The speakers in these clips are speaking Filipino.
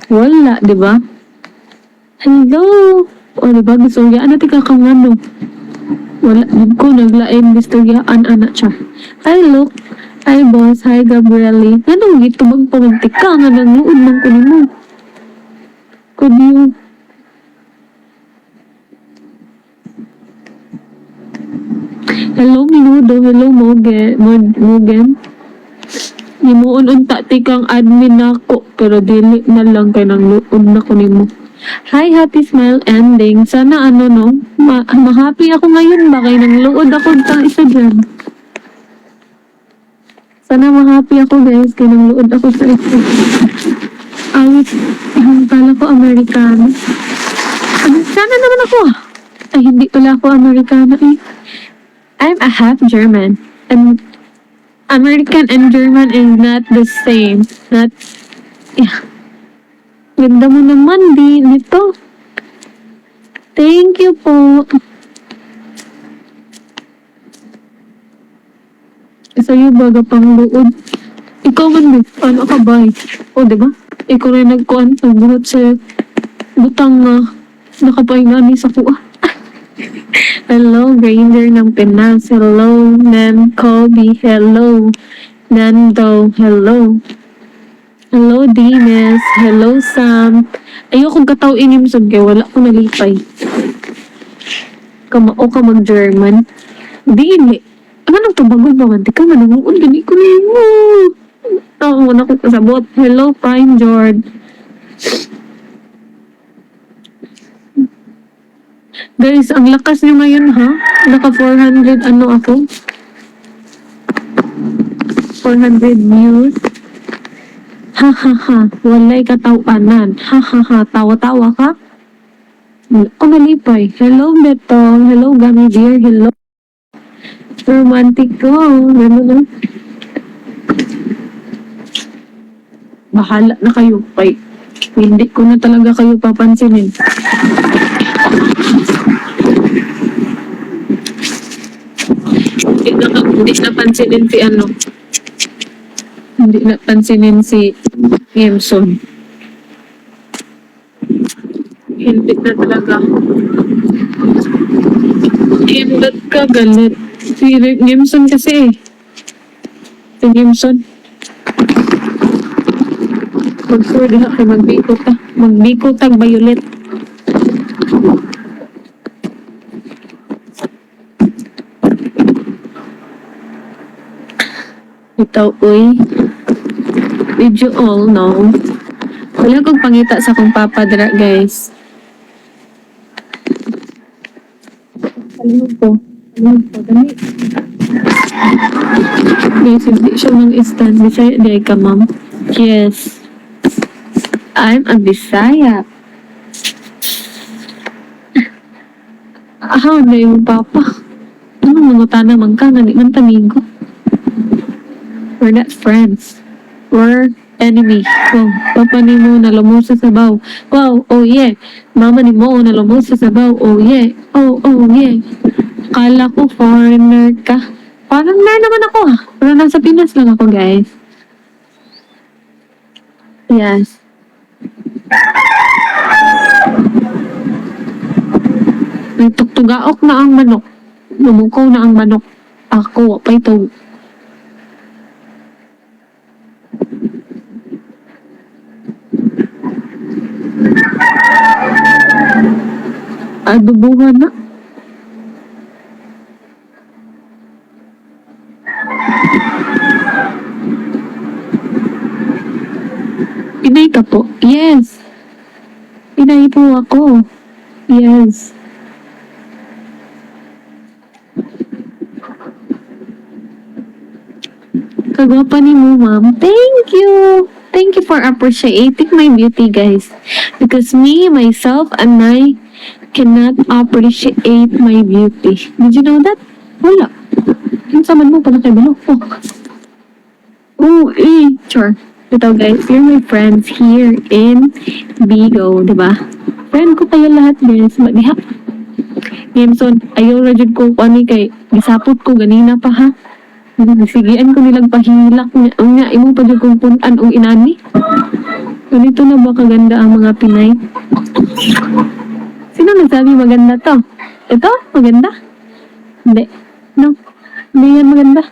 Wala, di ba? Hello! O, di ba? Gistoryaan natin kakangano. Wala, di ko naglain gistoryaan, anak siya. Hi, look. Hi, boss. Hi, Gabrielle. Anong gito magpamantik ka nga nang luod ng kunin mo? Could you... Hello, Minudo. Hello, Mogen. Himuon unta ti kang admin nako pero dili na lang kay nang luod na kunin mo. Hi, happy smile ending. Sana ano no, ma-happy ako ngayon ba kay nang luod ako tang isa dyan. Sana ma-happy ako guys kay nang luod ako sa isa. Awit, kala ko Amerikano. Sana naman ako. Ay, hindi pala ako Amerikano eh. I'm a half German. And American and German is not the same. Not, yeah. Ganda mo naman, dito. Thank you po. Sa'yo baga pang luod. Ikaw man, ano ka ba? O, diba? Ikaw rin nagkuhan sa buhat sa butang na nakapahinani sa kuha. Hello, Granger ng Pinas. Hello, Nan Kobe. Hello, Nando. Hello. Hello, Dines. Hello, Sam. Ayokong kataw inimsog kaya wala ko nalipay. Kamao ka mag-German. Dili. Ano nang tabagol ba man? Tika man, nanguun. Gani ko na mo. Oo, muna ko kasabot. Hello, Prime George. Guys, ang lakas nyo ngayon ha? Naka 400 ano ako? 400 views. Ha ha ha, walay katawanan. Ha ha ha, tawa-tawa ka? Ako nalipay. Hello Beto, hello Gummy Dear, hello. Romantic ko. Ano na? Bahala na kayo. Pay. Hindi ko na talaga kayo papansinin. Hindi napansinin si ano. Hindi napansinin si Yemson. Hindi na talaga. Hindot ka galit. Si Yemson kasi eh. Si Yemson. Mag-sure diha kay magbikot ka. Magbikot tag violet. Ito, uy. Did you all know? Wala kong pangita sa kong papadra, guys. Alam ko. Dali. Guys, hindi siya mag-stand. Bisaya, di ka, ma'am. Yes. I'm a Bisaya. How na yung papa? Ano mga tanang ka? Nani man tamigo. We're not friends. We're enemy. Wow, papa ni mo nalumos sa sabaw. Wow, oh yeah. Mama ni mo nalumos sa sabaw. Oh yeah. Oh yeah. Kala ko foreigner ka. Foreigner naman ako ah. Pero nasa Pinas lang ako guys. Yes. Nagtugtugaok na ang manok. Lumukaw na ang manok. Ako, pa ito. Adubuhan na. Pinay ka po? Yes. Pinay po ako. Yes. Kagwapa ni mo, ma'am. Thank you. Thank you for appreciating my beauty, guys. Because me, myself, and I cannot appreciate my beauty. Did you know that? Wala. Yung saman mo, pala kayo balo. Oh. Sure. Ito guys, you're my friends here in Bigo, diba? Friend ko kayo lahat, guys. Madiha. Yemson, ayaw rajud ko ani kay gisapot ko ganina pa ha. Sigian ko nilang pahilak nga imo pa jud kong punan og inani. Ganito na ba kaganda ang mga Pinay? Sino nagsabi maganda to? Ito? Maganda? Hindi. No. Hindi yan maganda.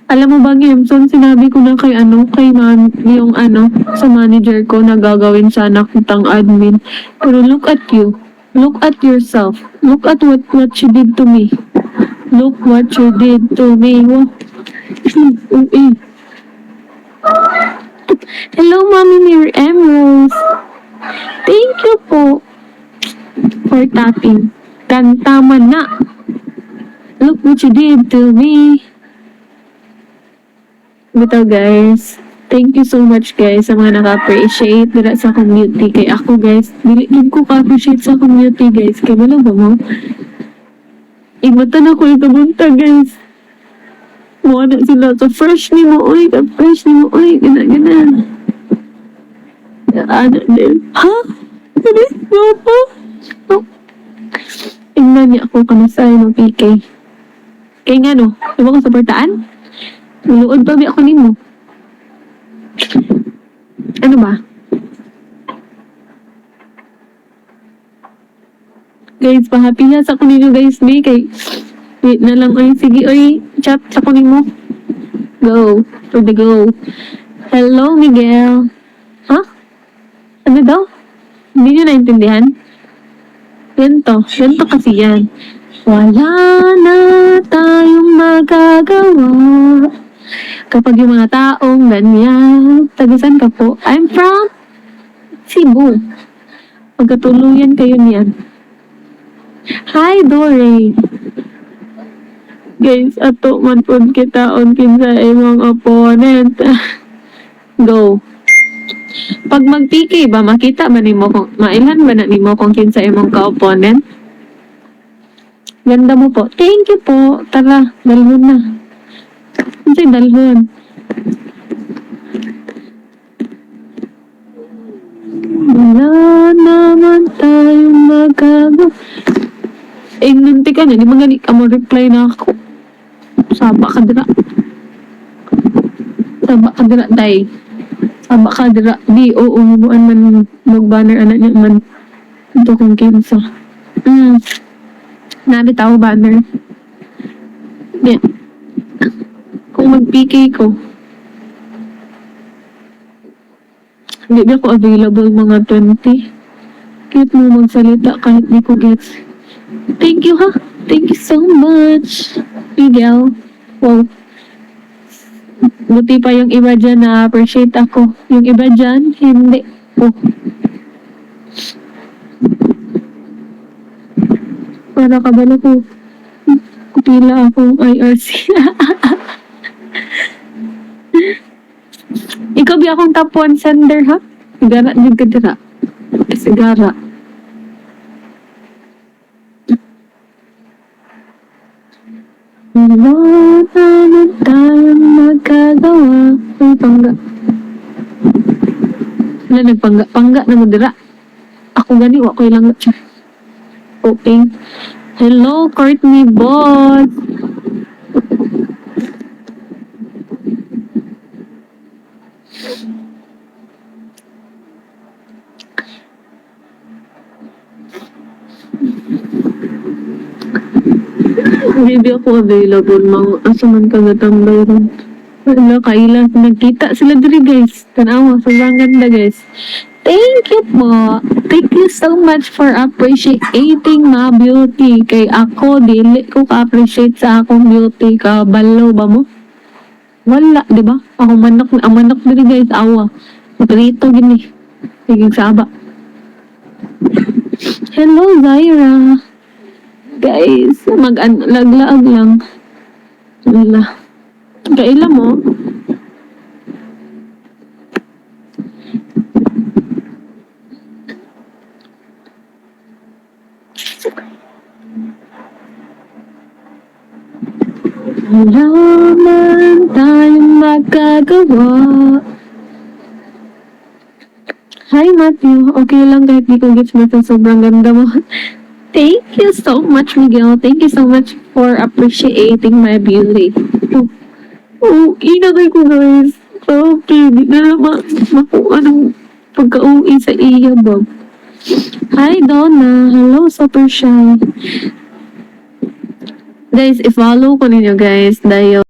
Alam mo ba, Gimson, sinabi ko na kay yung sa manager ko na gagawin sana kitang admin. Pero look at you. Look at yourself. Look at what you did to me. Look what you did to me. Hello, Mommy Mir Emerald. Thank you po for tapping. Tama na. Look what you did to me. Bito guys, thank you so much guys sa mga naka-appreciate dira sa community. Kay ako guys, dili ko ka-appreciate sa community guys. Kaya wala ba mo? Imata na ko ito guys. Mga na sila sa fresh ni mo, oy, gana. Ano din? Ha? Ano? Papa? Oh. Ingnan niya ako kanasay ng PK. Kaya nga no, diba ko supportaan? Maluod pa ako nimo. Ano ba? Guys, pahapihas ako ninyo guys, may kay wait na lang, oy, sige, oy, chat sa kunin mo. Go, for the go. Hello, Miguel. Ha? Ano daw? Hindi nyo naintindihan? Ganito kasi yan. Wala na tayong magagawa kapag yung mga taong ganyan. Tagasan ka po? I'm from Cebu. Magkatuluyan kayo niyan. Hi, Dore. Guys, ato man po kita on kinsa imong opponent. Go. Pag mag-PK ba, makita ba nimo kung mailan ba na nimo kung kinsa imong ka-opponent? Ganda mo po. Thank you po. Tara, dalhon na. Kasi dalhon. Wala naman tayong magagawa. Nunti ka na, di magani ka mo reply na ako. Saba ka dira, day. Saba ka dira. Di, oo, mubuan man mag-banner, anak niya man. Ito kung kinsa. Nabitaw banner. Yeah. Kung mag-PK ko, hindi na ako available mga 20. Cute mo magsalita kahit di ko gets. Thank you ha. Thank you so much. Miguel. Wow. Buti pa yung iba dyan na appreciate ako. Yung iba dyan, hindi. Oh. Para kabalo ko. Kupila akong IRC. Ikaw bi akong top 1 sender ha? Sigara din ka dira. Sigara. Wala naman tayong magagawa. Ay, pangga. Wala nagpangga na mo dira. Ako gani, wako lang siya. Okay. Hello, Courtney Boss. Hindi ako available, mga asaman ka gatambay ron. Wala, kaila. Nagkita sila diri guys. Tanawa, sobrang ganda guys. Thank you po. Thank you so much for appreciating my beauty. Kay ako, dili ko ka-appreciate sa akong beauty. Kabalo ba mo? Wala, di ba? Ako manok, ang manok diri guys, awa. Matrito gini. Higig saba. Hello, Zaira. Guys, laglaag lang. Wala. Kaila mo? Wala man tayong magagawa. Hi, Matthew. Okay lang kahit di ko gets mo ito. Sobrang ganda mo. Thank you so much, Miguel. Thank you so much for appreciating my beauty. Oh, inagay ko, guys. Okay, di na naman makuha ng pagka-uwi sa iya, Bob. Hi, Donna. Hello, super shy. Guys, i-follow ko ninyo, guys. Dahil